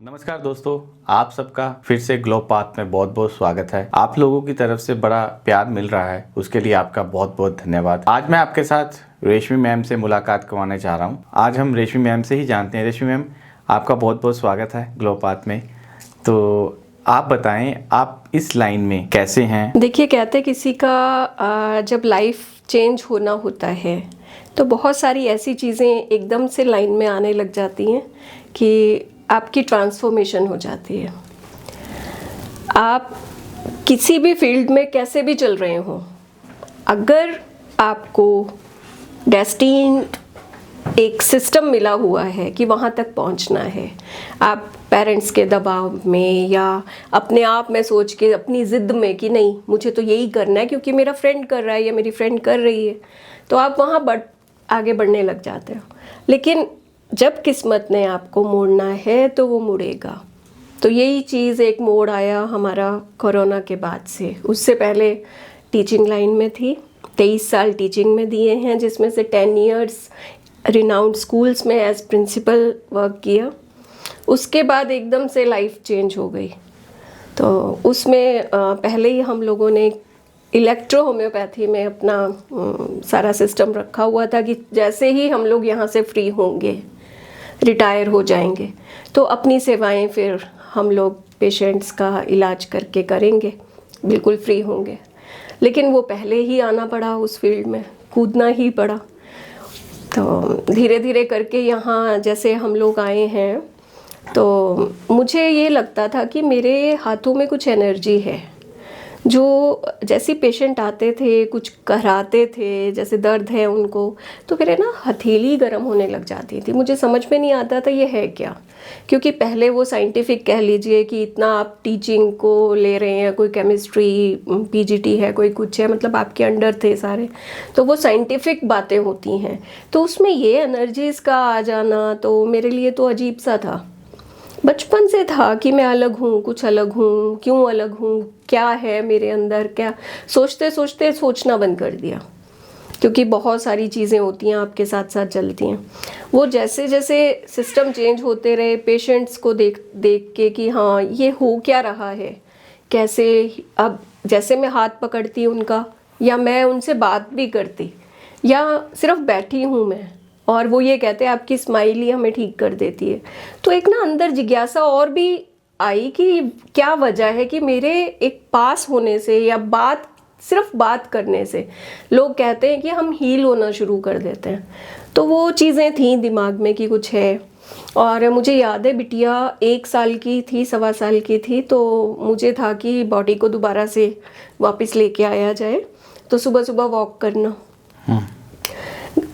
नमस्कार दोस्तों, आप सबका फिर से ग्लो पाथ में बहुत बहुत स्वागत है। आप लोगों की तरफ से बड़ा प्यार मिल रहा है, उसके लिए आपका बहुत बहुत धन्यवाद। आज मैं आपके साथ रेशमी मैम से मुलाकात करवाने चाह रहा हूँ। आज हम रेशमी मैम से ही जानते हैं। रेशमी मैम, आपका बहुत बहुत स्वागत है ग्लो पाथ में। तो आप बताएं, आप इस लाइन में कैसे हैं? देखिए, कहते किसी का जब लाइफ चेंज होना होता है तो बहुत सारी ऐसी चीज़ें एकदम से लाइन में आने लग जाती हैं कि आपकी ट्रांसफॉर्मेशन हो जाती है। आप किसी भी फील्ड में कैसे भी चल रहे हो, अगर आपको डेस्टिन्ड एक सिस्टम मिला हुआ है कि वहाँ तक पहुँचना है, आप पेरेंट्स के दबाव में या अपने आप में सोच के अपनी ज़िद में कि नहीं मुझे तो यही करना है क्योंकि मेरा फ्रेंड कर रहा है या मेरी फ्रेंड कर रही है, तो आप वहाँ आगे बढ़ने लग जाते हो। लेकिन जब किस्मत ने आपको मोड़ना है तो वो मुड़ेगा। तो यही चीज़ एक मोड़ आया हमारा कोरोना के बाद से। उससे पहले टीचिंग लाइन में थी, 23 साल टीचिंग में दिए हैं, जिसमें से 10 इयर्स रिनाउंड स्कूल्स में एज प्रिंसिपल वर्क किया। उसके बाद एकदम से लाइफ चेंज हो गई। तो उसमें पहले ही हम लोगों ने इलेक्ट्रो होम्योपैथी में अपना सारा सिस्टम रखा हुआ था कि जैसे ही हम लोग यहाँ से फ्री होंगे, रिटायर हो जाएंगे, तो अपनी सेवाएं फिर हम लोग पेशेंट्स का इलाज करके करेंगे, बिल्कुल फ्री होंगे। लेकिन वो पहले ही आना पड़ा, उस फील्ड में कूदना ही पड़ा। तो धीरे धीरे करके यहाँ जैसे हम लोग आए हैं, तो मुझे ये लगता था कि मेरे हाथों में कुछ एनर्जी है। जो जैसे पेशेंट आते थे, कुछ कराते थे, जैसे दर्द है उनको, तो मेरे ना हथेली गर्म होने लग जाती थी। मुझे समझ में नहीं आता था ये है क्या, क्योंकि पहले वो साइंटिफिक कह लीजिए कि इतना आप टीचिंग को ले रहे हैं, कोई केमिस्ट्री पीजीटी है, कोई कुछ है, मतलब आपके अंडर थे सारे, तो वो साइंटिफिक बातें होती हैं। तो उसमें ये एनर्जीज़ का आ जाना तो मेरे लिए तो अजीब सा था। बचपन से था कि मैं अलग हूँ, कुछ अलग हूँ, क्यों अलग हूँ, क्या है मेरे अंदर, क्या सोचते सोचते सोचना बंद कर दिया, क्योंकि बहुत सारी चीज़ें होती हैं आपके साथ साथ चलती हैं। वो जैसे जैसे सिस्टम चेंज होते रहे, पेशेंट्स को देख देख के कि हाँ ये हो क्या रहा है, कैसे, अब जैसे मैं हाथ पकड़ती उनका या मैं उनसे बात भी करती या सिर्फ बैठी हूँ मैं, और वो ये कहते हैं आपकी स्माइल ही हमें ठीक कर देती है, तो एक ना अंदर जिज्ञासा और भी आई कि क्या वजह है कि मेरे एक पास होने से या सिर्फ बात करने से लोग कहते हैं कि हम हील होना शुरू कर देते हैं। तो वो चीज़ें थी दिमाग में कि कुछ है। और मुझे याद है बिटिया 1 साल की थी, 1.25 साल की थी, तो मुझे था कि बॉडी को दोबारा से वापस लेके आया जाए। तो सुबह सुबह वॉक करना,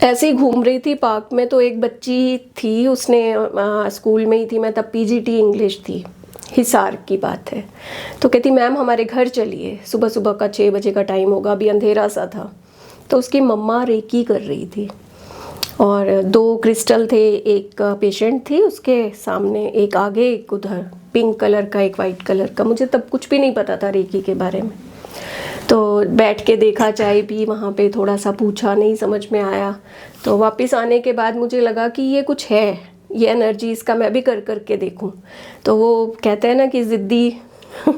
ऐसे ही घूम रही थी पार्क में, तो एक बच्ची थी, उसने स्कूल में ही थी, मैं तब पीजीटी इंग्लिश थी, हिसार की बात है, तो कहती मैम हमारे घर चलिए, सुबह सुबह का 6 बजे का टाइम होगा, अभी अंधेरा सा था। तो उसकी मम्मा रेकी कर रही थी और 2 क्रिस्टल थे, एक पेशेंट थी उसके सामने, एक आगे एक उधर, पिंक कलर का एक वाइट कलर का। मुझे तब कुछ भी नहीं पता था रेकी के बारे में, तो बैठ के देखा, चाय पी, वहाँ पे थोड़ा सा पूछा, नहीं समझ में आया। तो वापस आने के बाद मुझे लगा कि ये कुछ है, ये एनर्जी, इसका मैं भी कर करके देखूं। तो वो कहते हैं ना कि ज़िद्दी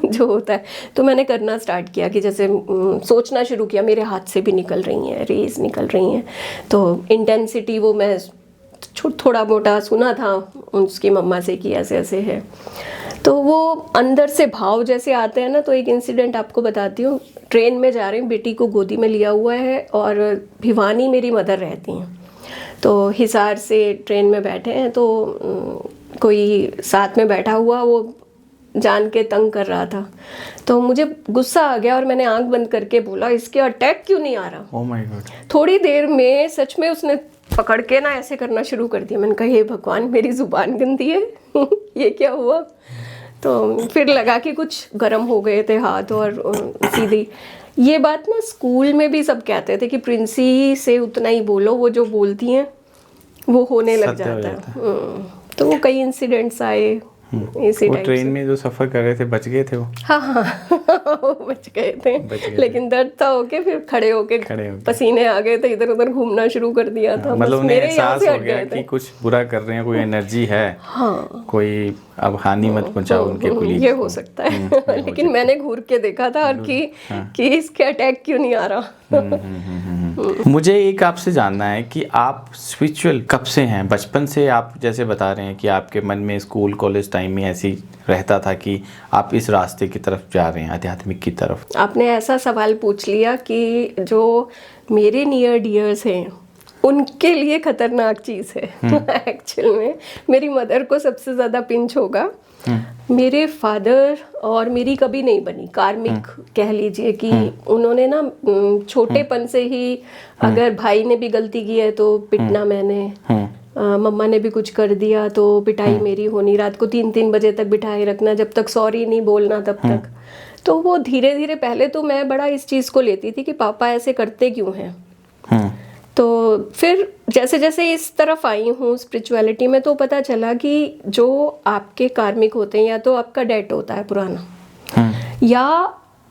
जो होता है, तो मैंने करना स्टार्ट किया कि जैसे सोचना शुरू किया, मेरे हाथ से भी निकल रही हैं, रेज निकल रही हैं। तो इंटेंसिटी वो मैं थोड़ा मोटा सुना था उसकी मम्मा से कि ऐसे ऐसे है। तो वो अंदर से भाव जैसे आते हैं ना। तो एक इंसिडेंट आपको बताती हूँ। ट्रेन में जा रही हूँ, बेटी को गोदी में लिया हुआ है और भिवानी मेरी मदर रहती हैं। तो हिसार से ट्रेन में बैठे हैं, तो कोई साथ में बैठा हुआ वो जान के तंग कर रहा था, तो मुझे गुस्सा आ गया और मैंने आंख बंद करके बोला इसके अटैक क्यों नहीं आ रहा। Oh my God. थोड़ी देर में सच में उसने पकड़ के ना ऐसे करना शुरू कर दिया। मैंने कहा हे भगवान, मेरी जुबान गंदी है ये क्या हुआ। तो फिर लगा कि कुछ गर्म हो गए थे हाथ और सीधी। ये बात ना स्कूल में भी सब कहते थे कि प्रिंसी से उतना ही बोलो, वो जो बोलती हैं वो होने लग जाता है। तो वो कई इंसिडेंट्स आए। इसी वो टाइप ट्रेन में जो सफर कर रहे थे बच गए थे वो? हाँ हाँ वो बच गए थे, लेकिन दर्द था होके फिर खड़े होके पसीने आ गए थे, इधर उधर घूमना शुरू कर दिया था। मतलब बस उन्हें मेरे यहाँ एहसास से हो हट गया गए थे। कि कुछ बुरा कर रहे हैं, कोई एनर्जी है, हाँ कोई अब हानि मत पहुंचाओ उनके कुलीग ये को। हो सकता है लेकिन मैंने घूर के देखा था और कि इसके अटैक क्यों नहीं आ रहा। मुझे एक आपसे जानना है कि आप स्पिरिचुअल कब से हैं? बचपन से आप जैसे बता रहे हैं कि आपके मन में स्कूल कॉलेज टाइम में ऐसी रहता था कि आप इस रास्ते की तरफ जा रहे हैं, आध्यात्मिक की तरफ? आपने ऐसा सवाल पूछ लिया कि जो मेरे नियर डियर्स हैं उनके लिए खतरनाक चीज़ है। एक्चुअल में मेरी मदर को सबसे ज़्यादा पिंच होगा। मेरे फादर और मेरी कभी नहीं बनी, कार्मिक कह लीजिए कि उन्होंने ना छोटेपन से ही अगर भाई ने भी गलती की है तो पिटना मैंने, मम्मा ने भी कुछ कर दिया तो पिटाई मेरी होनी, रात को 3-3 बजे तक बिठाए रखना, जब तक सॉरी नहीं बोलना तब तक। तो वो धीरे धीरे, पहले तो मैं बड़ा इस चीज़ को लेती थी कि पापा ऐसे करते क्यों हैं। तो फिर जैसे जैसे इस तरफ आई हूँ स्पिरिचुअलिटी में, तो पता चला कि जो आपके कार्मिक होते हैं या तो आपका डेट होता है पुराना, या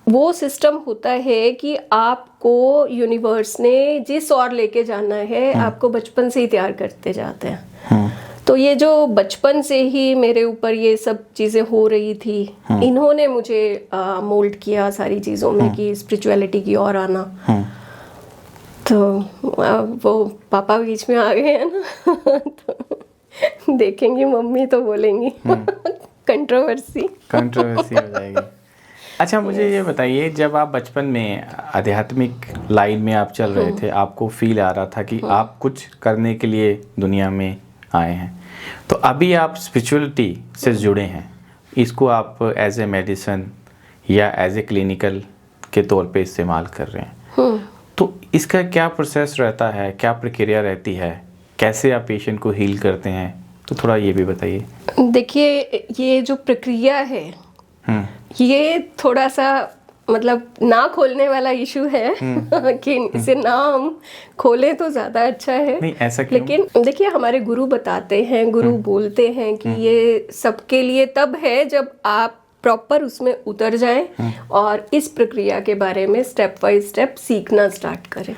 वो सिस्टम होता है कि आपको यूनिवर्स ने जिस और लेके जाना है आपको बचपन से ही तैयार करते जाते हैं। तो ये जो बचपन से ही मेरे ऊपर ये सब चीज़ें हो रही थी, इन्होंने मुझे मोल्ड किया सारी चीज़ों में कि स्पिरिचुअलिटी की ओर आना। तो वो पापा बीच में आ गए हैं ना तो देखेंगी मम्मी तो बोलेंगी कंट्रोवर्सी हो जाएगी। अच्छा मुझे ये बताइए, जब आप बचपन में आध्यात्मिक लाइन में आप चल रहे थे, आपको फील आ रहा था कि आप कुछ करने के लिए दुनिया में आए हैं, तो अभी आप स्पिरिचुअलिटी से जुड़े हैं, इसको आप एज ए मेडिसिन या एज ए क्लिनिकल के तौर पे इस्तेमाल कर रहे हैं, तो इसका क्या प्रोसेस रहता है, क्या प्रक्रिया रहती है, कैसे आप पेशेंट को हील करते हैं, तो थोड़ा ये भी बताइए। देखिए ये जो प्रक्रिया है ये थोड़ा सा मतलब ना खोलने वाला इशू है कि इसे ना हम खोले तो ज़्यादा अच्छा है। नहीं ऐसा क्यों? लेकिन देखिए हमारे गुरु बताते हैं, गुरु बोलते हैं कि ये सबके लिए तब है जब आप प्रॉपर उसमें उतर जाएं और इस प्रक्रिया के बारे में स्टेप बाय स्टेप सीखना स्टार्ट करें।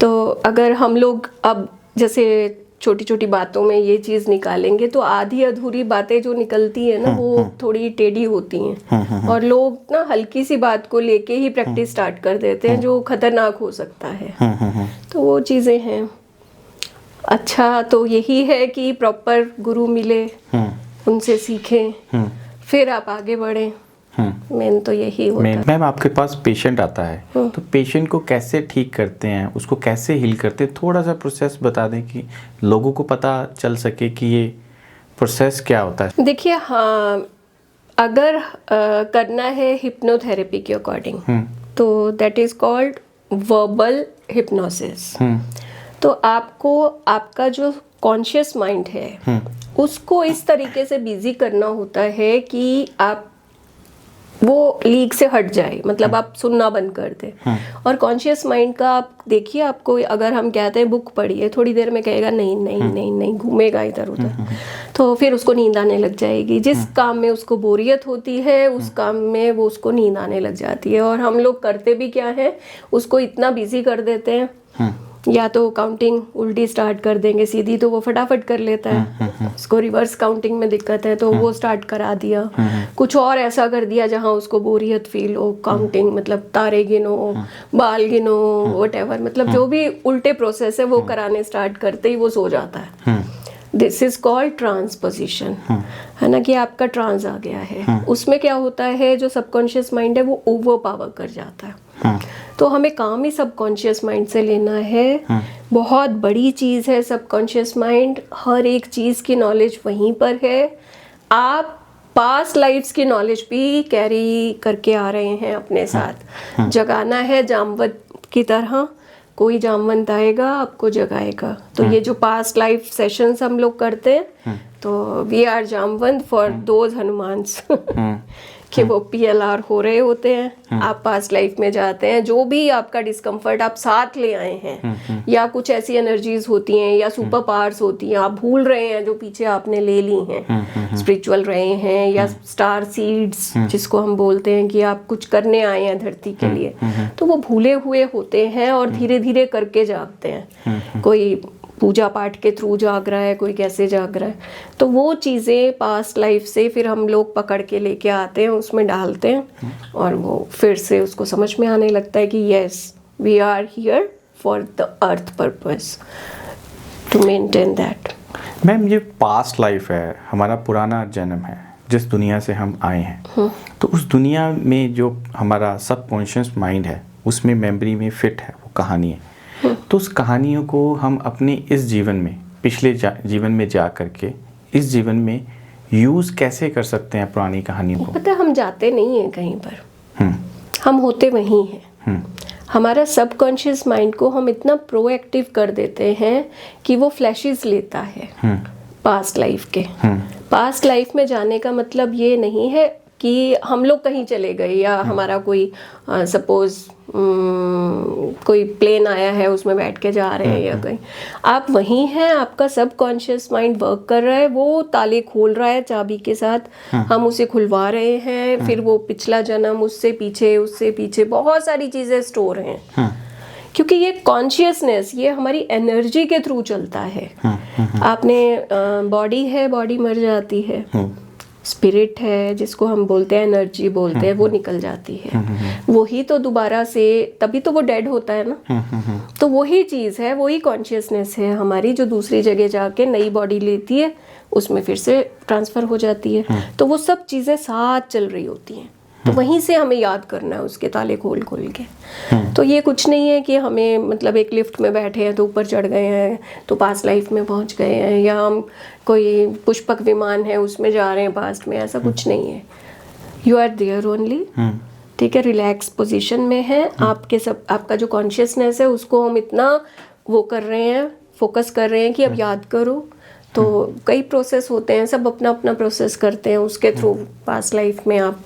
तो अगर हम लोग अब जैसे छोटी छोटी बातों में ये चीज़ निकालेंगे तो आधी अधूरी बातें जो निकलती है ना वो थोड़ी टेढ़ी होती हैं और लोग ना हल्की सी बात को लेके ही प्रैक्टिस स्टार्ट कर देते हैं जो खतरनाक हो सकता है। तो वो चीज़ें हैं। अच्छा तो यही है कि प्रॉपर गुरु मिले, उनसे सीखें, फिर आप आगे बढ़ें। मेन तो यही होता है। मैम आपके पास पेशेंट आता है तो पेशेंट को कैसे ठीक करते हैं, उसको कैसे हील करते हैं, थोड़ा सा प्रोसेस बता दें कि लोगों को पता चल सके कि ये प्रोसेस क्या होता है। देखिए हाँ, अगर करना है हिप्नोथेरेपी के अकॉर्डिंग तो that is called verbal hypnosis. तो आपको आपका जो कॉन्शियस माइंड है उसको इस तरीके से बिजी करना होता है कि आप वो लीक से हट जाए, मतलब आप सुनना बंद कर दें। और कॉन्शियस माइंड का आप देखिए, आपको अगर हम कहते हैं बुक पढ़िए, थोड़ी देर में कहेगा नहीं नहीं नहीं नहीं, घूमेगा इधर उधर, तो फिर उसको नींद आने लग जाएगी। जिस काम में उसको बोरियत होती है उस काम में वो उसको नींद आने लग जाती है। और हम लोग करते भी क्या है, उसको इतना बिजी कर देते हैं, या तो काउंटिंग उल्टी स्टार्ट कर देंगे, सीधी तो वो फटाफट कर लेता है, उसको रिवर्स काउंटिंग में दिक्कत है तो वो स्टार्ट करा दिया, कुछ और ऐसा कर दिया जहाँ उसको बोरियत फील हो, काउंटिंग मतलब तारे गिनो, बाल गिनो, व्हाटएवर, मतलब जो भी उल्टे प्रोसेस है वो कराने स्टार्ट करते ही वो सो जाता है। दिस इज कॉल्ड ट्रांसपोजिशन, है ना, कि आपका ट्रांस आ गया है। उसमें क्या होता है, जो सबकॉन्शियस माइंड है वो ओवर पावर कर जाता है। तो हमें काम ही सबकॉन्शियस माइंड से लेना है। बहुत बड़ी चीज़ है सबकॉन्शियस माइंड, हर एक चीज़ की नॉलेज वहीं पर है। आप पास्ट लाइफ्स की नॉलेज भी कैरी करके आ रहे हैं अपने साथ। जगाना है जामवंत की तरह, कोई जामवंत आएगा आपको जगाएगा। तो ये जो पास्ट लाइफ सेशंस हम लोग करते हैं, तो we are Jamwant for those Hanumans कि वो PLR हो रहे होते हैं, आप पास्ट लाइफ में जाते हैं, जो भी आपका डिस्कम्फर्ट आप साथ ले आए हैं, या कुछ ऐसी एनर्जीज होती हैं या सुपर पावर्स होती हैं आप भूल रहे हैं जो पीछे आपने ले ली हैं, स्पिरिचुअल रहे हैं, या स्टार सीड्स जिसको हम बोलते हैं कि आप कुछ करने आए हैं धरती के लिए, तो वो भूले हुए होते हैं और धीरे धीरे करके जागते हैं। कोई पूजा पाठ के थ्रू जाग रहा है, कोई कैसे जाग रहा है, तो वो चीज़ें पास्ट लाइफ से फिर हम लोग पकड़ के लेके आते हैं, उसमें डालते हैं, और वो फिर से उसको समझ में आने लगता है कि yes we are here for the earth purpose to maintain that. Ma'am, ये पास्ट लाइफ है, हमारा पुराना जन्म है, जिस दुनिया से हम आए हैं, तो उस दुनिया में जो हमारा सबकॉन्शियस माइंड है उसमें मेमोरी में फिट है वो कहानी है, तो उस कहानियों को हम अपने इस जीवन में, पिछले जीवन में जा करके इस जीवन में यूज़ कैसे कर सकते हैं पुरानी कहानियों को? पता है, हम जाते नहीं हैं कहीं पर, हम होते वहीं हैं। हमारा सबकॉन्शियस माइंड को हम इतना प्रोएक्टिव कर देते हैं कि वो फ्लैशेस लेता है पास्ट लाइफ के। पास्ट लाइफ में जाने का मतलब ये नहीं है कि हम लोग कहीं चले गए, या हमारा कोई सपोज कोई प्लेन आया है उसमें बैठ के जा रहे हैं, या कहीं आप वहीं हैं, आपका सबकॉन्शियस माइंड वर्क कर रहा है, वो ताले खोल रहा है चाबी के साथ, हम उसे खुलवा रहे हैं, फिर वो पिछला जन्म, उससे पीछे बहुत सारी चीज़ें स्टोर हैं, क्योंकि ये कॉन्शियसनेस, ये हमारी एनर्जी के थ्रू चलता है। आपने बॉडी है, बॉडी मर जाती है, स्पिरिट है जिसको हम बोलते हैं, एनर्जी बोलते हैं, वो निकल जाती है, वही तो दोबारा से, तभी तो वो डेड होता है ना। तो वही चीज़ है, वही कॉन्शियसनेस है हमारी, जो दूसरी जगह जाके नई बॉडी लेती है, उसमें फिर से ट्रांसफ़र हो जाती है। तो वो सब चीज़ें साथ चल रही होती हैं, तो वहीं से हमें याद करना है उसके ताले खोल खोल के। तो ये कुछ नहीं है कि हमें मतलब एक लिफ्ट में बैठे हैं तो ऊपर चढ़ गए हैं तो पास्ट लाइफ में पहुंच गए हैं, या हम कोई पुष्पक विमान है उसमें जा रहे हैं पास्ट में, ऐसा कुछ नहीं है। यू आर देयर ओनली, ठीक है, रिलैक्स पोजीशन में है, आपका जो कॉन्शियसनेस है उसको हम इतना वो कर रहे हैं, फोकस कर रहे हैं कि अब याद करो। तो कई प्रोसेस होते हैं, सब अपना अपना प्रोसेस करते हैं, उसके थ्रू पास्ट लाइफ में आप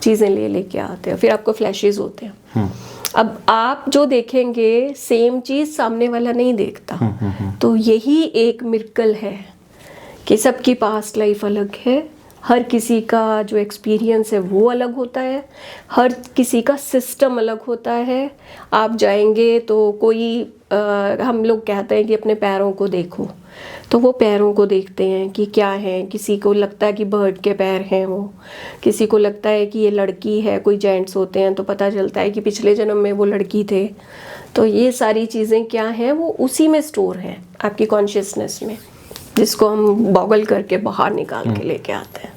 चीज़ें लेके आते हैं, फिर आपको फ्लैशेस होते हैं। अब आप जो देखेंगे सेम चीज़ सामने वाला नहीं देखता, तो यही एक मिरेकल है कि सबकी पास्ट लाइफ अलग है, हर किसी का जो एक्सपीरियंस है वो अलग होता है, हर किसी का सिस्टम अलग होता है। आप जाएंगे तो कोई हम लोग कहते हैं कि अपने पैरों को देखो, तो वो पैरों को देखते हैं कि क्या है, किसी को लगता है कि बर्ड के पैर हैं, वो किसी को लगता है कि ये लड़की है, कोई जेंट्स होते हैं तो पता चलता है कि पिछले जन्म में वो लड़की थे। तो ये सारी चीज़ें क्या हैं, वो उसी में स्टोर हैं आपकी कॉन्शियसनेस में, जिसको हम बॉगल करके बाहर निकाल के लेके आते हैं।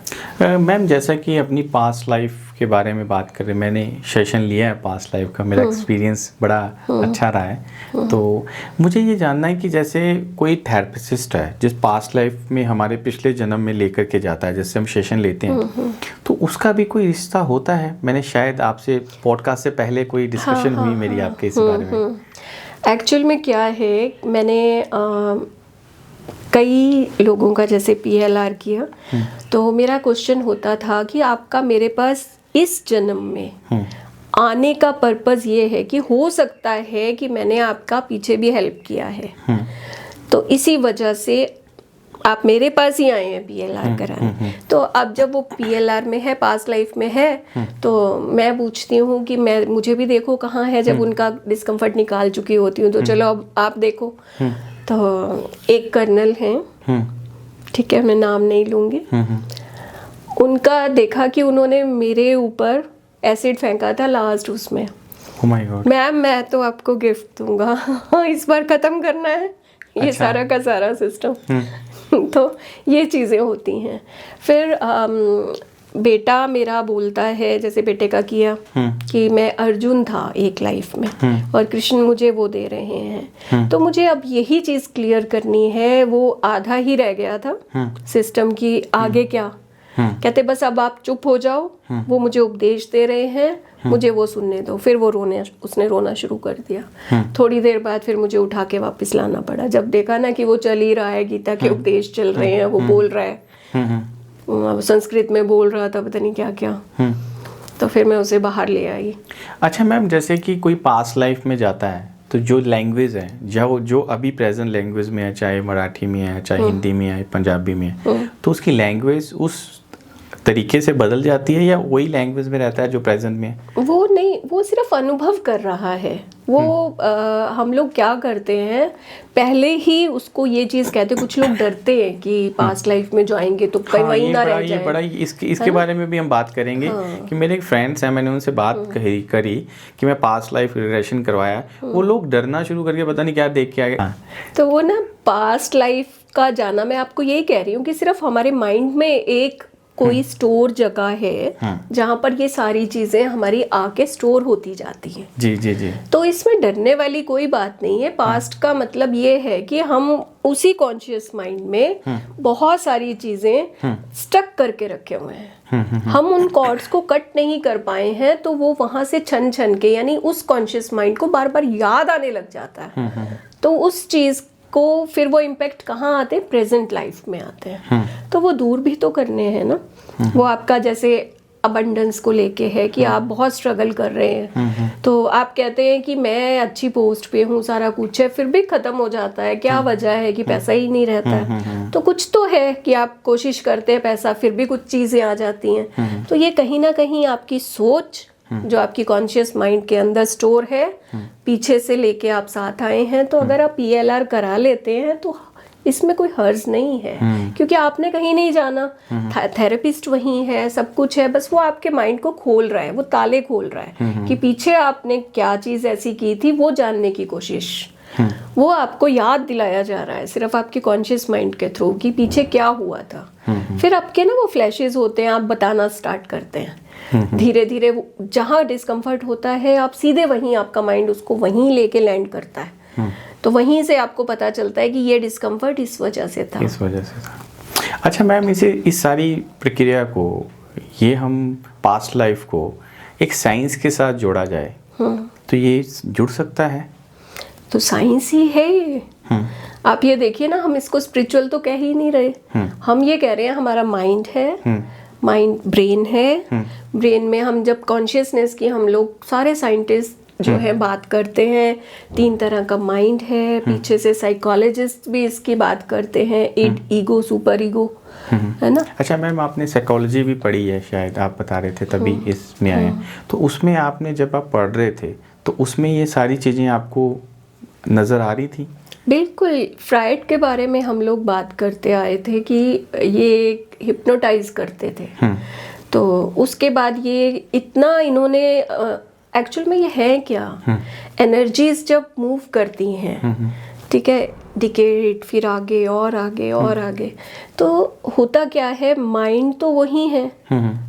मैम, जैसा कि अपनी पास्ट लाइफ के बारे में बात करें, मैंने सेशन लिया है पास्ट लाइफ का, मेरा एक्सपीरियंस बड़ा अच्छा रहा है। तो मुझे ये जानना है कि जैसे कोई थेरेपिस्ट है जिस पास्ट लाइफ में हमारे पिछले जन्म में लेकर के जाता है, जैसे हम सेशन लेते हैं, तो उसका भी कोई रिश्ता होता है? मैंने शायद आपसे पॉडकास्ट से पहले कोई डिस्कशन हुई मेरी आपके इस बारे में। एक्चुअल में क्या है, मैंने कई लोगों का जैसे PLR किया, तो मेरा क्वेश्चन होता था कि आपका मेरे पास इस जन्म में आने का पर्पस ये है कि हो सकता है कि मैंने आपका पीछे भी हेल्प किया है, तो इसी वजह से आप मेरे पास ही आए हैं PLR कराने। तो अब जब वो PLR में है, पास्ट लाइफ में है, तो मैं पूछती हूँ कि मुझे भी देखो कहाँ है, जब उनका डिस्कम्फर्ट निकाल चुकी होती हूँ, तो चलो अब आप देखो। तो एक कर्नल हैं, ठीक है, मैं नाम नहीं लूँगी, उनका देखा कि उन्होंने मेरे ऊपर एसिड फेंका था लास्ट उसमें। Oh my God. मैम मैं तो आपको गिफ्ट दूंगा, इस बार ख़त्म करना है ये अच्छा। सारा का सारा सिस्टम। तो ये चीज़ें होती हैं। फिर बेटा मेरा बोलता है, जैसे बेटे का किया कि मैं अर्जुन था एक लाइफ में और कृष्ण मुझे वो दे रहे हैं, तो मुझे अब यही चीज़ क्लियर करनी है। वो आधा ही रह गया था सिस्टम की, आगे क्या, कहते बस अब आप चुप हो जाओ, वो मुझे उपदेश दे रहे हैं, मुझे वो सुनने दो। फिर वो उसने रोना शुरू कर दिया। थोड़ी देर बाद फिर मुझे उठा के वापस लाना पड़ा। जब देखा ना कि वो चल ही रहा है, गीता के उपदेश चल रहे हैं, वो बोल रहा है, संस्कृत में बोल रहा था, पता नहीं क्या क्या, तो फिर मैं उसे बाहर ले आई। अच्छा मैम, जैसे कि कोई पास्ट लाइफ में जाता है तो जो लैंग्वेज है, जो अभी प्रेजेंट लैंग्वेज में है, चाहे मराठी में है, चाहे हिंदी में है, पंजाबी में है, तो उसकी लैंग्वेज उस तरीके से बदल जाती है या वही लैंग्वेज में रहता है जो प्रेजेंट में है? वो नहीं, वो सिर्फ अनुभव कर रहा है। वो हम लोग क्या करते हैं, पहले ही उसको ये चीज़ कहते, कुछ लोग डरते हैं कि पास्ट लाइफ में जाएंगे तो कहीं वहीं ना रह जाए। इसके बारे में भी हम बात करेंगे कि मेरे एक फ्रेंड्स हैं, मैंने उनसे बात करी कि मैं पास्ट लाइफ रिग्रेशन करवाया, वो लोग डरना शुरू करके पता नहीं क्या देख के आ गए। तो वो ना पास्ट लाइफ का जाना, मैं आपको यही कह रही हूँ कि सिर्फ हमारे माइंड में एक कोई स्टोर जगह है जहाँ पर ये सारी चीजें हमारी आके स्टोर होती जाती हैं। जी जी जी। तो इसमें डरने वाली कोई बात नहीं है। पास्ट का मतलब ये है कि हम उसी कॉन्शियस माइंड में बहुत सारी चीजें स्टक करके रखे हुए हैं। हम उन कॉर्ड्स को कट नहीं कर पाए हैं, तो वो वहां से छन छन के, यानी उस कॉन्शियस माइंड को बार बार याद आने लग जाता है। तो उस चीज को फिर वो इम्पैक्ट कहाँ आते हैं, प्रेजेंट लाइफ में आते हैं। तो वो दूर भी तो करने हैं ना। वो आपका जैसे अबंडेंस को लेके है कि आप बहुत स्ट्रगल कर रहे हैं, तो आप कहते हैं कि मैं अच्छी पोस्ट पे हूँ, सारा कुछ है, फिर भी खत्म हो जाता है। क्या वजह है कि पैसा ही नहीं रहता है। तो कुछ तो है कि आप कोशिश करते हैं पैसा, फिर भी कुछ चीजें आ जाती हैं। तो ये कहीं ना कहीं आपकी सोच, जो आपकी कॉन्शियस माइंड के अंदर स्टोर है, पीछे से लेके आप साथ आए हैं। तो अगर आप PLR करा लेते हैं तो इसमें कोई हर्ज नहीं है, क्योंकि आपने कहीं नहीं जाना, थेरेपिस्ट वहीं है, सब कुछ है, बस वो आपके माइंड को खोल रहा है, वो ताले खोल रहा है कि पीछे आपने क्या चीज ऐसी की थी, वो जानने की कोशिश, वो आपको याद दिलाया जा रहा है सिर्फ आपके कॉन्शियस माइंड के थ्रू कि पीछे क्या हुआ था। फिर आपके ना वो फ्लैशेस होते हैं, आप बताना स्टार्ट करते हैं धीरे धीरे। जहाँ डिस्कम्फर्ट होता है, आप सीधे वहीं, आपका माइंड उसको वहीं लेके लैंड करता है। तो वहीं से आपको पता चलता है कि ये डिस्कम्फर्ट इस वजह से था, इस वजह से था। अच्छा मैम, इस सारी प्रक्रिया को, ये हम पास्ट लाइफ को एक साइंस के साथ जोड़ा जाए तो ये जुड़ सकता है? तो साइंस ही है ये। आप ये देखिए ना, हम इसको स्पिरिचुअल तो कह ही नहीं रहे, हम ये कह रहे हैं हमारा माइंड है, माइंड ब्रेन है। ब्रेन में हम जब कॉन्शियसनेस की, हम लोग सारे साइंटिस्ट जो है बात करते हैं, 3 तरह का माइंड है। पीछे से साइकोलॉजिस्ट भी इसकी बात करते हैं, ईगो, सुपर ईगो, है ना। अच्छा मैम, आपने साइकोलॉजी भी पढ़ी है शायद, आप बता रहे थे तभी इसमें आए। तो उसमें आपने, जब आप पढ़ रहे थे, तो उसमें ये सारी चीज़ें आपको नज़र आ रही थी? बिल्कुल। फ्राइड के बारे में हम लोग बात करते आए थे कि ये हिप्नोटाइज करते थे। तो उसके बाद ये इतना इन्होंने, एक्चुअल में ये है क्या, एनर्जीज जब मूव करती हैं, ठीक है, डिकेट, फिर आगे और आगे और आगे, तो होता क्या है, माइंड तो वही है,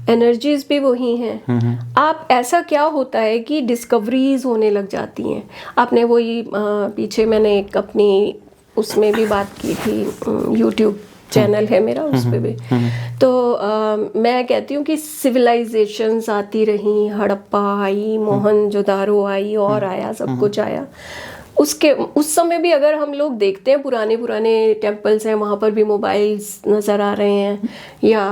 एनर्जीज भी वही हैं। आप, ऐसा क्या होता है कि डिस्कवरीज होने लग जाती हैं। आपने वही पीछे मैंने एक अपनी उसमें भी बात की थी, यूट्यूब चैनल है मेरा, उस पे भी। तो मैं कहती हूँ कि सिविलाइजेशंस आती रही, हड़प्पा आई, मोहनजोदारो आई, और आया, सब कुछ आया। उस समय भी अगर हम लोग देखते हैं, पुराने टेम्पल्स हैं, वहाँ पर भी मोबाइल्स नज़र आ रहे हैं। या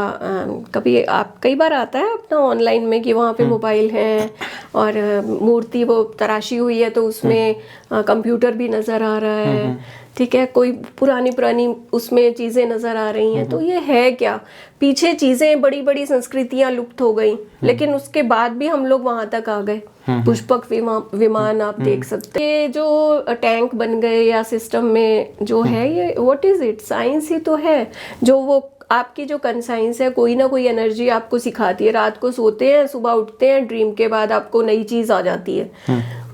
कई बार आता है अपना ऑनलाइन में कि वहाँ पे मोबाइल हैं, और मूर्ति वो तराशी हुई है तो उसमें कंप्यूटर भी नज़र आ रहा है, ठीक है, कोई पुरानी उसमें चीज़ें नज़र आ रही हैं। तो ये है क्या, पीछे चीज़ें, बड़ी संस्कृतियाँ लुप्त हो गई, लेकिन उसके बाद भी हम लोग वहाँ तक आ गए। पुष्पक विमान आप देख सकते हैं। ये जो टैंक बन गए या सिस्टम में जो है, ये व्हाट इज इट, साइंस ही तो है। जो वो आपकी जो कंसाइंस है, कोई ना कोई एनर्जी आपको सिखाती है। रात को सोते हैं, सुबह उठते हैं, ड्रीम के बाद आपको नई चीज़ आ जाती है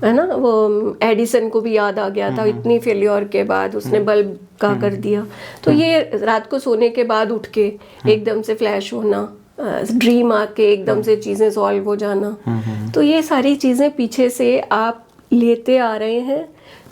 ना। वो एडिसन को भी याद आ गया था, इतनी फेल्योर के बाद उसने बल्ब का कर दिया। तो ये रात को सोने के बाद उठ के एकदम से फ्लैश होना, ड्रीम आके एकदम से चीज़ें सॉल्व हो जाना, तो ये सारी चीज़ें पीछे से आप लेते आ रहे हैं,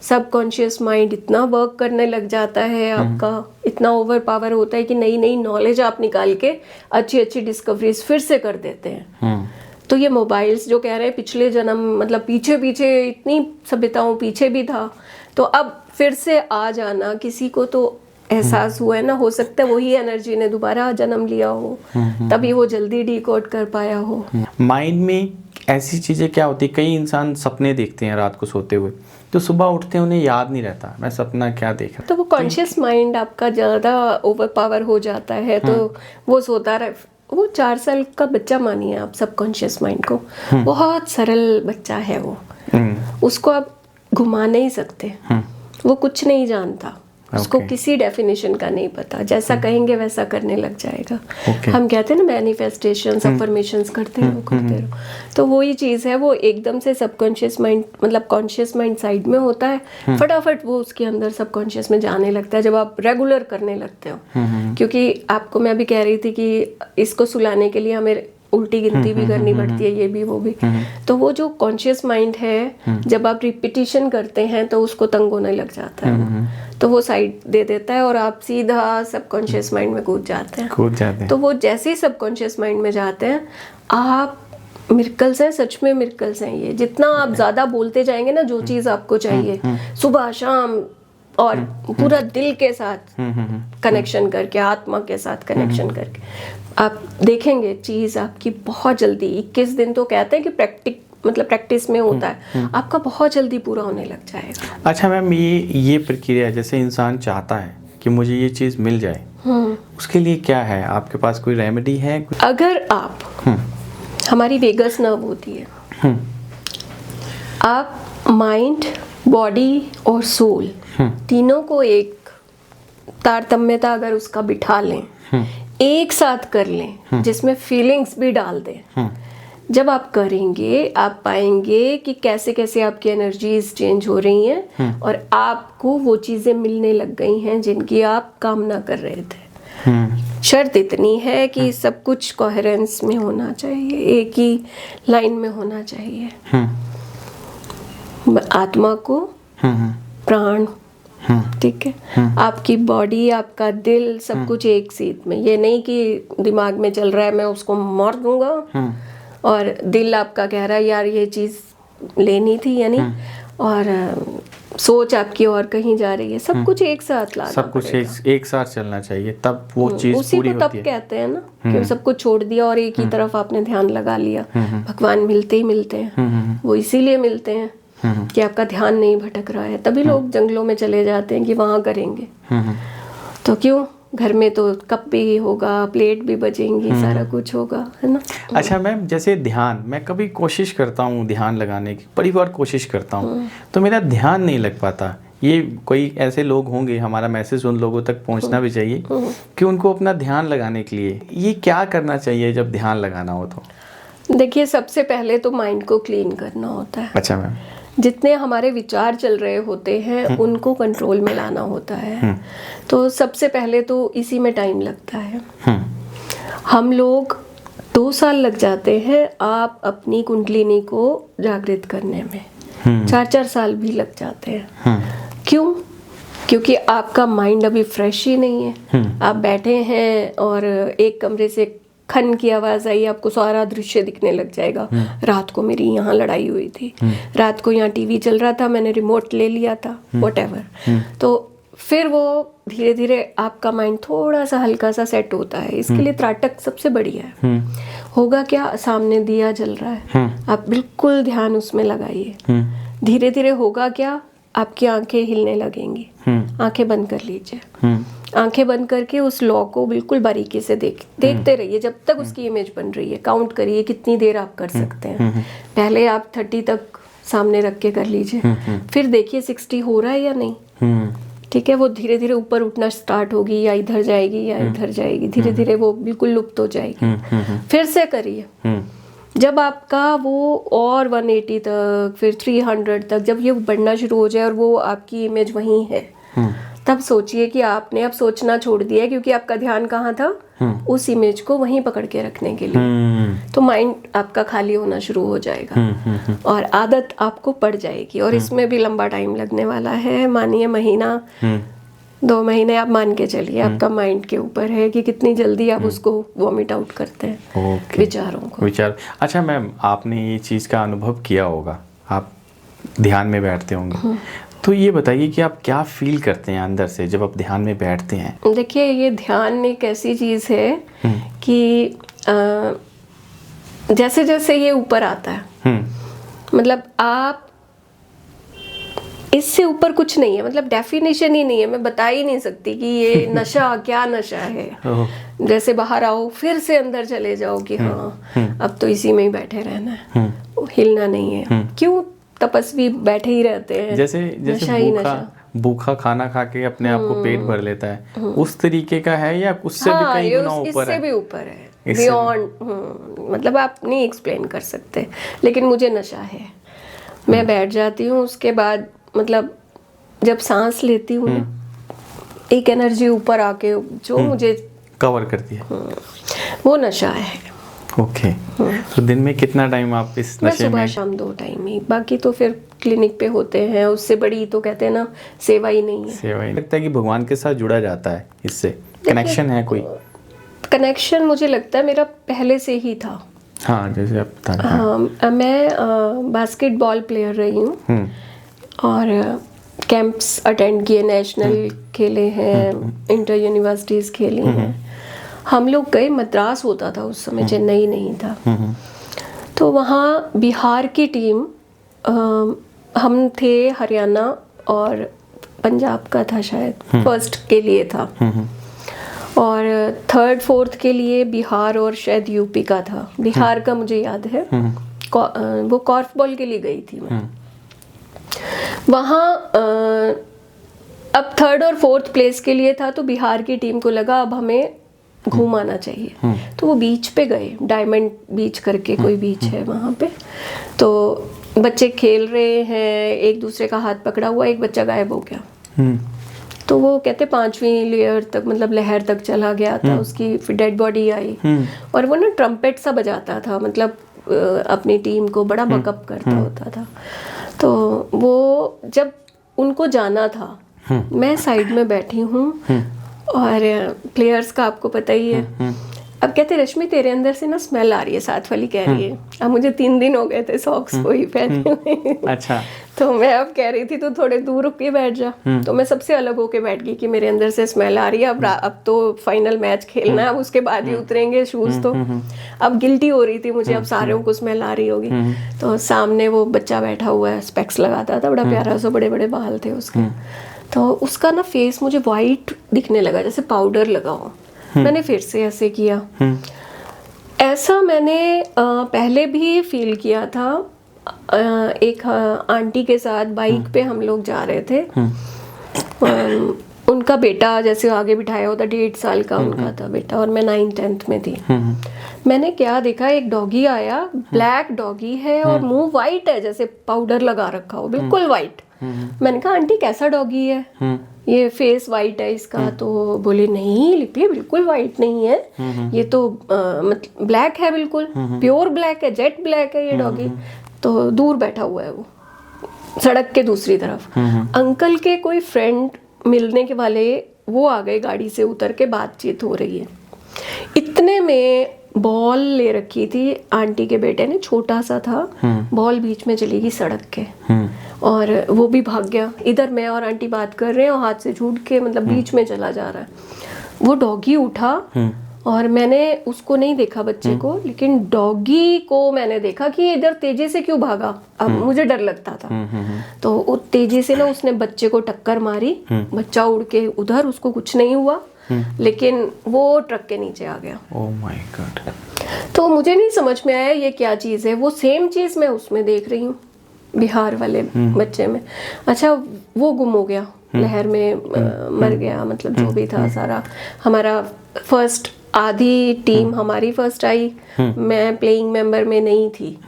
सबकॉन्शियस माइंड इतना वर्क करने लग जाता है आपका, इतना ओवर पावर होता है कि नई नई नॉलेज आप निकाल के अच्छी अच्छी डिस्कवरीज फिर से कर देते हैं। तो ये मोबाइल्स जो कह रहे हैं पिछले जन्म मतलब पीछे पीछे इतनी सभ्यताओं पीछे भी था, तो अब फिर से आ जाना किसी को तो एहसास हुआ है ना, हो सकता है वही एनर्जी ने दोबारा जन्म लिया हो, तभी वो जल्दी डिकोड कर पाया हो। माइंड में ऐसी चीज़ें क्या होती है, कई इंसान सपने देखते हैं रात को सोते हुए, तो सुबह उठते हैं उन्हें याद नहीं रहता मैं सपना क्या देख रहा। तो वो कॉन्शियस माइंड आपका ज़्यादा ओवर पावर हो जाता है, तो वो सोता रहे। वो 4 साल का बच्चा मानिए आप, सबकॉन्शियस माइंड को, बहुत सरल बच्चा है वो, उसको आप घुमा नहीं सकते, वो कुछ नहीं जानता, उसको किसी डेफिनेशन का नहीं पता, जैसा कहेंगे वैसा करने लग जाएगा। हम कहते हैं ना मैनिफेस्टेशन, अफर्मेशंस करते रहो, तो वही चीज़ है, वो एकदम से सबकॉन्शियस माइंड मतलब कॉन्शियस माइंड साइड में होता है, फटाफट वो उसके अंदर सबकॉन्शियस में जाने लगता है जब आप रेगुलर करने लगते हो। क्योंकि आपको मैं अभी कह रही थी कि इसको सुलाने के लिए हमें उल्टी गिनती भी करनी पड़ती है, ये भी वो भी। तो वो जो कॉन्शियस माइंड है जब आप रिपीटिशन करते हैं तो उसको तंग होने लग जाता है, तो वो साइड दे देता है और आप सीधा सबकॉन्शियस माइंड में कूद जाते हैं। तो वो जैसे ही सबकॉन्शियस माइंड में जाते हैं आप, मिरेकल्स हैं, सच में मिरेकल्स हैं ये। जितना आप ज़्यादा बोलते जाएंगे ना जो चीज़ आपको चाहिए, सुबह शाम और पूरा दिल के साथ कनेक्शन करके, आत्मा के साथ कनेक्शन करके, आप देखेंगे चीज़ आपकी बहुत जल्दी, 21 दिन तो कहते हैं कि प्रैक्टिस में होता है, आपका बहुत जल्दी पूरा होने लग जाएगा। अच्छा मैम, ये प्रक्रिया जैसे इंसान चाहता है कि मुझे ये चीज़ मिल जाए, उसके लिए क्या है आपके पास, कोई रेमेडी है? अगर आप, हमारी वेगस नर्व होती है, आप माइंड, बॉडी और सोल तीनों को एक तारतम्यता अगर उसका बिठा लें, एक साथ कर लें, जिसमें फीलिंग्स भी डाल दें, जब आप करेंगे आप पाएंगे कि कैसे कैसे आपकी एनर्जीज चेंज हो रही हैं और आपको वो चीज़ें मिलने लग गई हैं जिनकी आप कामना कर रहे थे। शर्त इतनी है कि सब कुछ कोहेरेंस में होना चाहिए, एक ही लाइन में होना चाहिए। आत्मा को, प्राण, ठीक है, आपकी बॉडी, आपका दिल, सब कुछ एक सीध में। ये नहीं कि दिमाग में चल रहा है मैं उसको मार दूंगा और दिल आपका कह रहा है यार ये चीज़ लेनी थी यानी, और सोच आपकी और कहीं जा रही है। सब कुछ एक साथ लाना, सब कुछ एक साथ चलना चाहिए, तब वो चीज़ उसी पूरी को होती तब कहते हैं ना कि सब कुछ छोड़ दिया और एक ही तरफ आपने ध्यान लगा लिया। भगवान मिलते ही मिलते हैं, वो इसीलिए मिलते हैं कि आपका ध्यान नहीं भटक रहा है। तभी लोग जंगलों में चले जाते हैं कि वहाँ करेंगे, तो क्यों, घर में तो कप भी होगा, प्लेट भी बजेंगी, सारा कुछ होगा, है ना। अच्छा मैम, जैसे ध्यान, मैं कभी कोशिश करता हूँ ध्यान लगाने की, बड़ी बार कोशिश करता हूँ, तो मेरा ध्यान नहीं लग पाता। ये कोई ऐसे लोग होंगे, हमारा मैसेज उन लोगों तक पहुँचना भी चाहिए कि उनको अपना ध्यान लगाने के लिए ये क्या करना चाहिए जब ध्यान लगाना हो तो? देखिए, सबसे पहले तो माइंड को क्लीन करना होता है। अच्छा मैम। जितने हमारे विचार चल रहे होते हैं उनको कंट्रोल में लाना होता है, तो सबसे पहले तो इसी में टाइम लगता है। हम लोग 2 साल लग जाते हैं आप अपनी कुंडलिनी को जागृत करने में, 4-4 साल भी लग जाते हैं। क्यों? क्योंकि आपका माइंड अभी फ्रेश ही नहीं है। आप बैठे हैं और एक कमरे से खन की आवाज़ आई, आपको सारा दृश्य दिखने लग जाएगा। रात को मेरी यहाँ लड़ाई हुई थी, रात को यहाँ टीवी चल रहा था, मैंने रिमोट ले लिया था, व्हाटएवर। तो फिर वो धीरे धीरे आपका माइंड थोड़ा सा हल्का सा सेट होता है। इसके लिए त्राटक सबसे बढ़िया है। होगा क्या, सामने दिया जल रहा है, आप बिल्कुल ध्यान उसमें लगाइए। धीरे धीरे होगा क्या, आपकी आंखें हिलने लगेंगी। आंखें बंद कर लीजिए, आंखें बंद करके उस लॉ को बिल्कुल बारीकी से देखते रहिए जब तक उसकी इमेज बन रही है। काउंट करिए कितनी देर आप कर सकते हैं। पहले आप 30 तक सामने रख के कर लीजिए, फिर देखिए 60 हो रहा है या नहीं। ठीक है, वो धीरे धीरे ऊपर उठना स्टार्ट होगी, या इधर जाएगी या इधर जाएगी, धीरे धीरे वो बिल्कुल लुप्त हो जाएगी। फिर से करिए, जब आपका वो और 180 तक, फिर 300 तक, जब ये बढ़ना शुरू हो जाए और वो आपकी इमेज वहीं है, तब सोचिए कि आपने अब सोचना छोड़ दिया है, क्योंकि आपका ध्यान कहाँ था, उस इमेज को वहीं पकड़ के रखने के लिए। तो माइंड आपका खाली होना शुरू हो जाएगा और आदत आपको पड़ जाएगी। और इसमें भी लंबा टाइम लगने वाला है, मानिए महीना 2 महीने आप मान के चलिए। आपका माइंड के ऊपर है कि कितनी जल्दी आप उसको वॉमिट आउट करते हैं विचारों को। अच्छा मैम, आपने ये चीज़ का अनुभव किया होगा, आप ध्यान में बैठते होंगे, तो ये बताइए कि आप क्या फील करते हैं अंदर से जब आप ध्यान में बैठते हैं? देखिए, ये ध्यान एक ऐसी चीज़ है कि जैसे जैसे ये ऊपर आता है, मतलब आप इससे ऊपर कुछ नहीं है, मतलब डेफिनेशन ही नहीं है, मैं बता ही नहीं सकती कि ये नशा क्या नशा है। जैसे बाहर आओ फिर से अंदर चले जाओ कि हाँ अब तो इसी में ही बैठे रहना है, हिलना नहीं है। क्यों तपस्वी बैठे ही रहते हैं? जैसे भूखा खाना खा के अपने आप को पेट भर लेता है, उस तरीके का है या उससे भी कई गुना ऊपर है? इससे भी ऊपर है, बियॉन्ड। मतलब आप नहीं एक्सप्लेन कर सकते, लेकिन मुझे नशा है। मैं बैठ जाती हूँ, उसके बाद मतलब जब सांस लेती हूँ ना, एक एनर्जी ऊपर आके जो मुझे कवर करती है, वो नशा है। ओके। तो दिन में कितना टाइम आप इस नशे में? सुबह शाम 2 टाइम ही, बाकी तो फिर क्लिनिक पे होते हैं। उससे बड़ी तो कहते हैं ना सेवा ही नहीं है। सेवा ही लगता है कि भगवान के साथ जुड़ा जाता है, इससे कनेक्शन है कोई? कनेक्शन मुझे लगता है मेरा पहले से ही था। हाँ, जैसे आप बता रहे हैं। मैं बास्केटबॉल प्लेयर रही हूँ और कैंप्स अटेंड किए, नेशनल खेले हैं, इंटर यूनिवर्सिटीज़ खेली हैं। हम लोग गए, मद्रास होता था उस समय, चेन्नई नहीं था। तो वहाँ बिहार की टीम, हम थे, हरियाणा और पंजाब का था शायद, फर्स्ट के लिए था, और 3rd 4th के लिए बिहार और शायद यूपी का था। बिहार का मुझे याद है, वो कॉर्फबॉल के लिए गई थी मैं वहाँ। अब 3rd और 4th प्लेस के लिए था, तो बिहार की टीम को लगा अब हमें घूम आना चाहिए। तो वो बीच पे गए, डायमंड बीच करके कोई बीच है वहाँ पे। तो बच्चे खेल रहे हैं, एक दूसरे का हाथ पकड़ा हुआ, एक बच्चा गायब हो गया। तो वो कहते 5वीं लेयर तक, मतलब लहर तक चला गया था, उसकी फिर डेड बॉडी आई। और वो ना ट्रम्पेट सा बजाता था, मतलब अपनी टीम को बड़ा बकअप करता होता था। तो वो जब उनको जाना था, मैं साइड में बैठी हूँ और प्लेयर्स का आपको पता ही है। अब कहते रश्मि तेरे अंदर से ना स्मेल आ रही है, साथ वाली कह रही है। अब मुझे 3 दिन हो गए थे सॉक्स को ही पहने हुए। अच्छा। तो मैं अब कह रही थी तू थोड़े दूर रुक के बैठ जा। तो मैं सबसे अलग होके बैठ गई कि मेरे अंदर से स्मेल आ रही है। अब तो फाइनल मैच खेलना है, अब उसके बाद ही उतरेंगे शूज। तो अब गिल्टी हो रही थी मुझे, अब सारों को स्मेल आ रही होगी। तो सामने वो बच्चा बैठा हुआ है, स्पेक्स लगाता था, बड़ा प्यारा सा, बड़े बड़े बाल थे उसके। तो उसका ना फेस मुझे वाइट दिखने लगा, जैसे पाउडर लगा हो। मैंने फिर से ऐसे किया। ऐसा मैंने पहले भी फील किया था। एक आंटी के साथ बाइक पे हम लोग जा रहे थे। उनका बेटा जैसे आगे बिठाया होता, 1.5 साल का उनका था बेटा, और मैं 9th 10th में थी। मैंने क्या देखा, एक डॉगी आया, ब्लैक डॉगी है और मुंह वाइट है, जैसे पाउडर लगा रखा हो, बिल्कुल वाइट। मैंने कहा आंटी कैसा डॉगी है, ये फेस वाइट है इसका? तो बोले नहीं लिपि, बिल्कुल वाइट नहीं है, ये तो मतलब ब्लैक है, बिल्कुल प्योर ब्लैक है, जेट ब्लैक है ये डॉगी। तो दूर बैठा हुआ है वो, सड़क के दूसरी तरफ। अंकल के कोई फ्रेंड मिलने के वाले, वो आ गए, गाड़ी से उतर के बातचीत हो रही है। इतने में बॉल ले रखी थी आंटी के बेटे ने, छोटा सा था, बॉल बीच में चली गई सड़क के, और वो भी भाग गया। इधर मैं और आंटी बात कर रहे हैं और हाथ से छूट के मतलब बीच में चला जा रहा है। वो डॉगी उठा और मैंने उसको नहीं देखा, बच्चे को, लेकिन डॉगी को मैंने देखा कि इधर तेजी से क्यों भागा। अब मुझे डर लगता था, तो वो तेजी से ना उसने बच्चे को टक्कर मारी, बच्चा उड़ के उधर, उसको कुछ नहीं हुआ, लेकिन वो ट्रक के नीचे आ गया। Oh my God. तो मुझे नहीं समझ में आया ये क्या चीज़ है। वो सेम चीज़ मैं उसमें देख रही हूँ, बिहार वाले बच्चे में। अच्छा, वो गुम हो गया, लहर में मर गया, मतलब जो भी था सारा। हमारा फर्स्ट आधी टीम हमारी फर्स्ट आई, मैं प्लेइंग मेंबर में नहीं थी,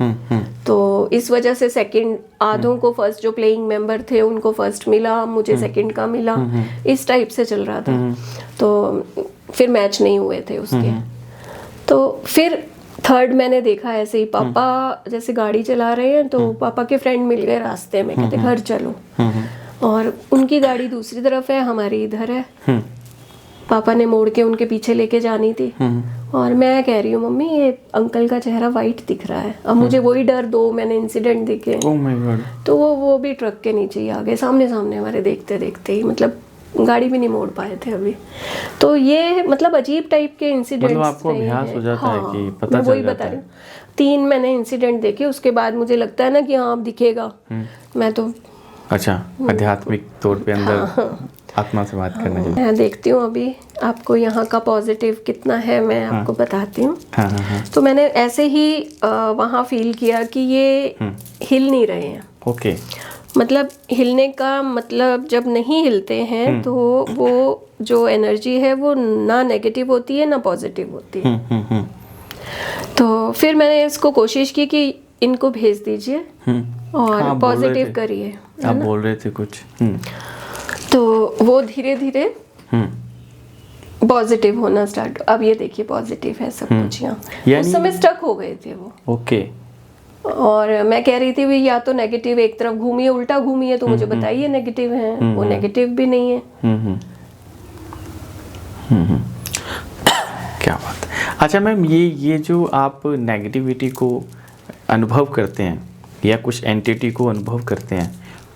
तो इस वजह से सेकंड आधों को फर्स्ट, जो प्लेइंग मेंबर थे उनको फर्स्ट मिला, मुझे सेकंड का मिला, इस टाइप से चल रहा था। तो फिर मैच नहीं हुए थे उसके। तो फिर थर्ड मैंने देखा ऐसे ही, पापा जैसे गाड़ी चला रहे हैं तो पापा के फ्रेंड मिल गए रास्ते में, कहते घर चलो, और उनकी गाड़ी दूसरी तरफ है, हमारी इधर है। पापा ने मोड़ के उनके पीछे लेके जानी थी, और मैं कह रही हूँ मम्मी ये अंकल का चेहरा वाइट दिख रहा है। अब मुझे वही डर, दो मैंने इंसिडेंट देखे, ओह माय गॉड। तो वो भी ट्रक के नीचे ही आ गए, सामने सामने हमारे, देखते देखते ही, मतलब गाड़ी भी नहीं मोड़ पाए थे अभी। तो ये मतलब अजीब टाइप के इंसिडेंट्स, मतलब आपको अभ्यास हो जाता है कि पता मैं चल वही जाता बता है। रही हूँ, 3 मैंने इंसिडेंट देखे, उसके बाद मुझे लगता है ना कि हाँ अब दिखेगा, मैं तो अच्छा, आध्यात्मिक तौर पे अंदर आत्मा से बात करना चाहिए। मैं देखती हूँ अभी आपको यहाँ का पॉजिटिव कितना है, मैं आपको बताती हूँ। हाँ। तो मैंने ऐसे ही वहाँ फील किया कि ये हिल नहीं रहे हैं। ओके। मतलब हिलने का मतलब, जब नहीं हिलते हैं तो वो जो एनर्जी है वो ना नेगेटिव होती है ना पॉजिटिव होती है। तो फिर मैंने इसको कोशिश की कि इनको भेज दीजिए और पॉजिटिव करिए। आप बोल रहे थे कुछ। तो वो धीरे धीरे पॉजिटिव होना स्टार्ट। अब ये देखिए पॉजिटिव है सब कुछ यहाँ। उस समय स्टक हो गए थे वो। ओके। और मैं कह रही थी भी या तो नेगेटिव एक तरफ घूमिए, उल्टा घूमिए, तो मुझे बताइए नेगेटिव है। वो नेगेटिव भी नहीं है। क्या बात है। अच्छा मैम, ये जो आप नेगेटिविटी को अनुभव करते हैं या कुछ एंटिटी को अनुभव करते हैं,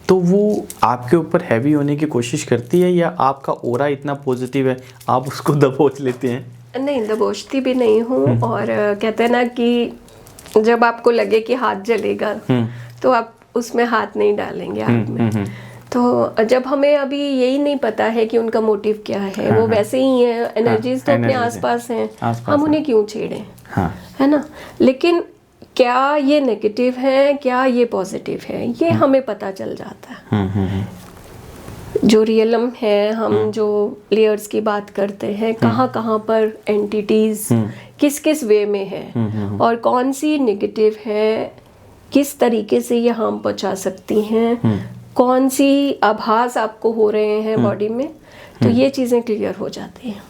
तो वो आपके ऊपर हैवी होने की कोशिश करती है, या आपका ऑरा इतना पॉजिटिव है आप उसको दबोच लेते हैं? नहीं, दबोचती भी नहीं हूँ। और कहते हैं ना कि जब आपको लगे कि हाथ जलेगा तो आप उसमें हाथ नहीं डालेंगे आग में। तो जब हमें अभी यही नहीं पता है कि उनका मोटिव क्या है, वो वैसे ही है, एनर्जीज तो अपने आसपास हैं, हम उन्हें क्यों छेड़ें, है ना। लेकिन क्या ये नेगेटिव है, क्या ये पॉजिटिव है, ये हमें पता चल जाता है। जो रियलम है, हम जो लेयर्स की बात करते हैं, कहाँ पर एंटिटीज किस किस वे में है, और कौन सी नेगेटिव है, किस तरीके से ये हार्म पहुंचा सकती हैं, कौन सी आभास आपको हो रहे हैं बॉडी में, तो ये चीज़ें क्लियर हो जाती हैं।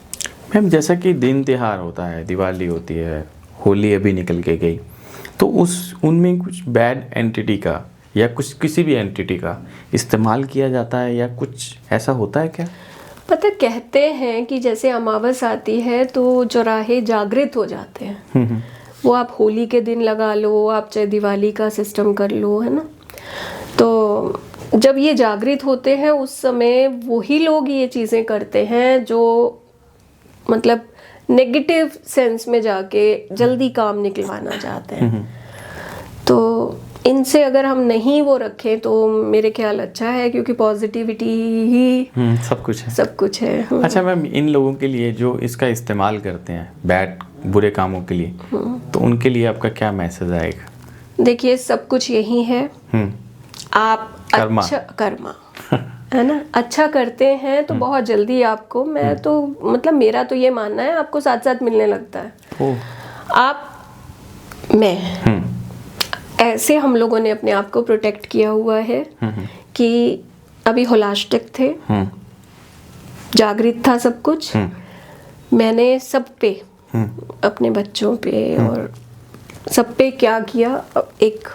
मैम जैसा कि दिन त्योहार होता है, दिवाली होती है, होली अभी निकल के गई, तो उनमें कुछ बैड एंटिटी का या कुछ किसी भी एंटिटी का इस्तेमाल किया जाता है, या कुछ ऐसा होता है क्या? पता, कहते हैं कि जैसे अमावस आती है तो चौराहे जागृत हो जाते हैं। वो आप होली के दिन लगा लो, आप चाहे दिवाली का सिस्टम कर लो, है ना। तो जब ये जागृत होते हैं उस समय वही लोग ये चीज़ें करते हैं जो मतलब नेगेटिव सेंस में जाके जल्दी काम निकलवाना चाहते हैं। तो इनसे अगर हम नहीं वो रखें तो मेरे ख्याल अच्छा है, क्योंकि पॉजिटिविटी ही सब कुछ है। सब कुछ है। अच्छा मैम, इन लोगों के लिए जो इसका इस्तेमाल करते हैं बैड बुरे कामों के लिए, तो उनके लिए आपका क्या मैसेज आएगा? देखिए, सब कुछ यही है। आप कर्मा। अच्छा कर्मा है ना, अच्छा करते हैं तो बहुत जल्दी आपको, मैं तो मतलब मेरा तो ये मानना है, आपको साथ साथ मिलने लगता है। मैं ऐसे हम लोगों ने अपने आप को प्रोटेक्ट किया हुआ है कि अभी होलाष्टक थे, जागृत था सब कुछ। मैंने सब पे, अपने बच्चों पे और सब पे क्या किया, एक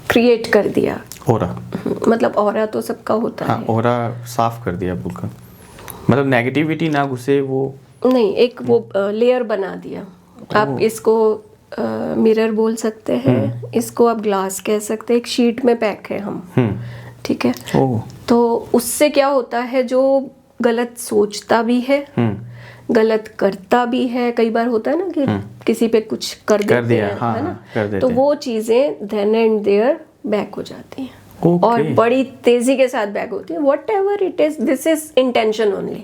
क्रिएट कर दिया ऑरा। मतलब ऑरा तो सबका होता है। ऑरा साफ कर दिया बिल्कुल, मतलब नेगेटिविटी ना घुसे, वो नहीं, एक वो लेयर बना दिया। आप इसको मिरर बोल सकते हैं, इसको आप ग्लास कह सकते हैं, एक शीट में पैक है हम, ठीक है। तो उससे क्या होता है, जो गलत सोचता भी है, गलत करता भी है, कई बार होता है ना कि किसी पे कुछ कर देते हैं, है ना, तो वो चीजें देन एंड देयर बैक हो जाती हैं और बड़ी तेजी के साथ बैक होती है। What ever it is, this is intention only.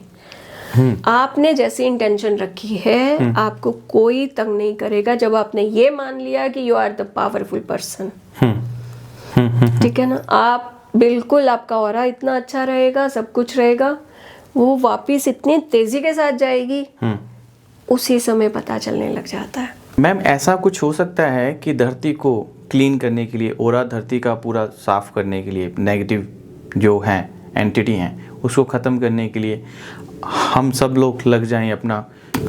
आपने जैसी इंटेंशन रखी है, आपको कोई तंग नहीं करेगा जब आपने ये मान लिया कि you are the powerful person, ठीक है ना। आप बिल्कुल, आपका ऑरा इतना अच्छा रहेगा, सब कुछ रहेगा, वो वापिस इतनी तेजी के साथ जाएगी, उसी समय पता चलने लग जाता है। मैम ऐसा कुछ हो सकता है कि धरती को क्लीन करने के लिए, ओरा धरती का पूरा साफ करने के लिए, नेगेटिव जो हैं एंटिटी हैं उसको ख़त्म करने के लिए हम सब लोग लग जाएं, अपना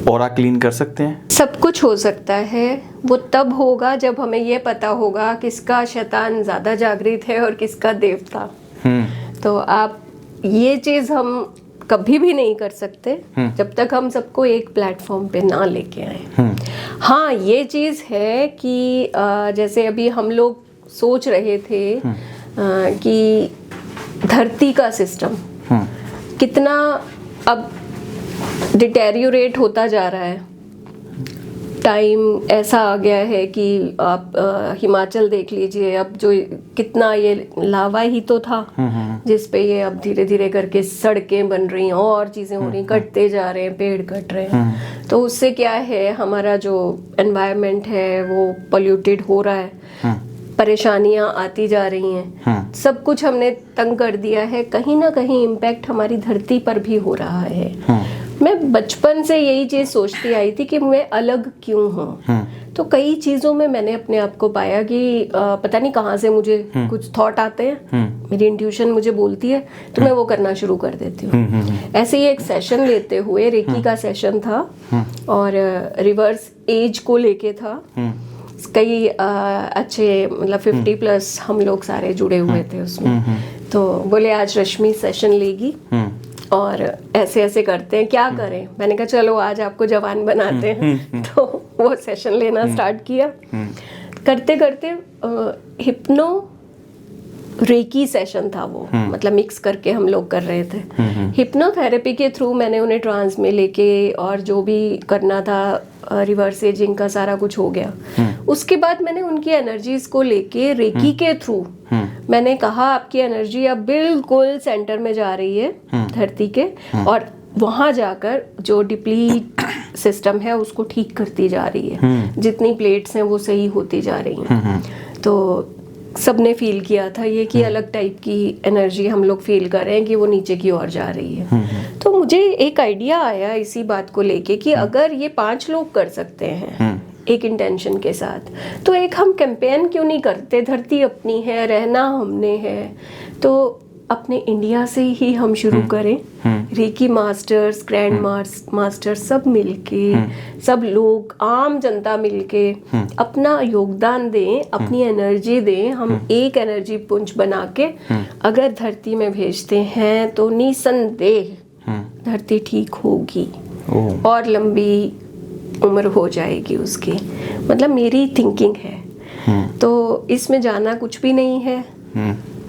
ओरा क्लीन कर सकते हैं? सब कुछ हो सकता है। वो तब होगा जब हमें ये पता होगा किसका शैतान ज़्यादा जागृत है और किसका देवता। तो आप ये चीज़ हम कभी भी नहीं कर सकते जब तक हम सबको एक प्लेटफॉर्म पे ना लेके आए। हाँ, ये चीज़ है कि जैसे अभी हम लोग सोच रहे थे कि धरती का सिस्टम कितना अब डिटेरियोरेट होता जा रहा है। टाइम ऐसा आ गया है कि आप हिमाचल देख लीजिए, अब जो कितना ये लावा ही तो था जिस पे ये अब धीरे धीरे करके सड़कें बन रही हैं और चीज़ें हो रही, कटते जा रहे हैं, पेड़ कट रहे हैं। तो उससे क्या है, हमारा जो एनवायरनमेंट है वो पोल्यूटेड हो रहा है, परेशानियां आती जा रही हैं, सब कुछ हमने तंग कर दिया है। कहीं ना कहीं इम्पैक्ट हमारी धरती पर भी हो रहा है। मैं बचपन से यही चीज़ सोचती आई थी कि मैं अलग क्यों हूँ। तो कई चीज़ों में मैंने अपने आप को पाया कि पता नहीं कहाँ से मुझे कुछ थॉट आते हैं, मेरी इंट्यूशन मुझे बोलती है तो मैं वो करना शुरू कर देती हूँ। ऐसे ही एक सेशन लेते हुए, रेकी का सेशन था और रिवर्स एज को लेके था। कई अच्छे मतलब 50+ हम लोग सारे जुड़े हुए थे उसमें। तो बोले आज रश्मि सेशन लेगी और ऐसे ऐसे करते हैं, क्या करें। मैंने कहा चलो आज आपको जवान बनाते हैं। तो वो सेशन लेना स्टार्ट किया। करते करते हिप्नो रेकी सेशन था वो, मतलब मिक्स करके हम लोग कर रहे थे। हिप्नोथेरेपी के थ्रू मैंने उन्हें ट्रांस में लेके और जो भी करना था, रिवर्स एजिंग का सारा कुछ हो गया। उसके बाद मैंने उनकी एनर्जीज को लेके रेकी के थ्रू मैंने कहा आपकी एनर्जी अब बिल्कुल सेंटर में जा रही है धरती के, और वहां जाकर जो डिप्लीट सिस्टम है उसको ठीक करती जा रही है। जितनी प्लेट्स हैं वो सही होती जा रही हैं। तो सबने फील किया था ये कि अलग टाइप की एनर्जी हम लोग फील कर रहे हैं कि वो नीचे की ओर जा रही है। तो मुझे एक आइडिया आया इसी बात को लेके कि अगर ये 5 लोग कर सकते हैं एक इंटेंशन के साथ, तो एक हम कैंपेन क्यों नहीं करते। धरती अपनी है, रहना हमने है, तो अपने इंडिया से ही हम शुरू करें। रेकी मास्टर्स, ग्रैंड मास्टर्स सब मिलके, सब लोग, आम जनता मिलके अपना योगदान दें, अपनी एनर्जी दें। हम एक एनर्जी पुंज बना के अगर धरती में भेजते हैं तो निसंदेह धरती ठीक होगी और लंबी उम्र हो जाएगी उसकी। मतलब मेरी थिंकिंग है। तो इसमें जाना कुछ भी नहीं है।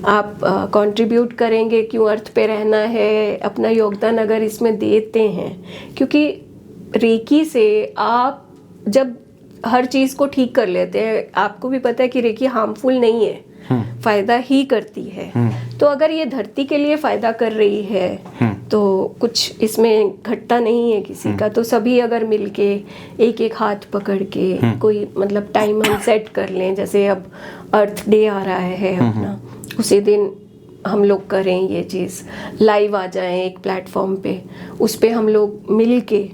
आप कंट्रीब्यूट करेंगे क्यों, अर्थ पे रहना है, अपना योगदान अगर इसमें देते हैं, क्योंकि रेकी से आप जब हर चीज़ को ठीक कर लेते हैं, आपको भी पता है कि रेकी हार्मफुल नहीं है, फायदा ही करती है। तो अगर ये धरती के लिए फायदा कर रही है तो कुछ इसमें घटता नहीं है किसी का। तो सभी अगर मिलके एक एक हाथ पकड़ के कोई मतलब टाइम हम सेट कर लें, जैसे अब अर्थ डे आ रहा है अपना, उसी दिन हम लोग करें ये चीज़, लाइव आ जाएं एक प्लेटफॉर्म पे, उस पे हम लोग मिल के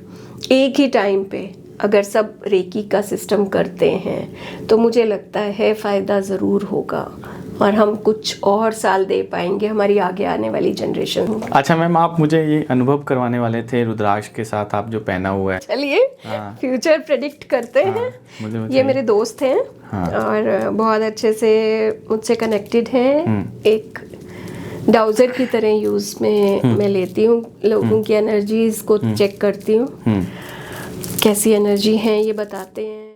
एक ही टाइम पे अगर सब रेकी का सिस्टम करते हैं तो मुझे लगता है फ़ायदा ज़रूर होगा और हम कुछ और साल दे पाएंगे हमारी आगे आने वाली जनरेशन को। अच्छा मैम, आप मुझे ये अनुभव करवाने वाले थे रुद्राक्ष के साथ आप जो पहना हुआ है। चलिए फ्यूचर प्रेडिक्ट करते हैं। ये मेरे दोस्त हैं और बहुत अच्छे से मुझसे कनेक्टेड हैं। एक डाउजर की तरह यूज़ में मैं लेती हूँ, लोगों की एनर्जीज को चेक करती हूँ, कैसी एनर्जी हैं ये बताते हैं।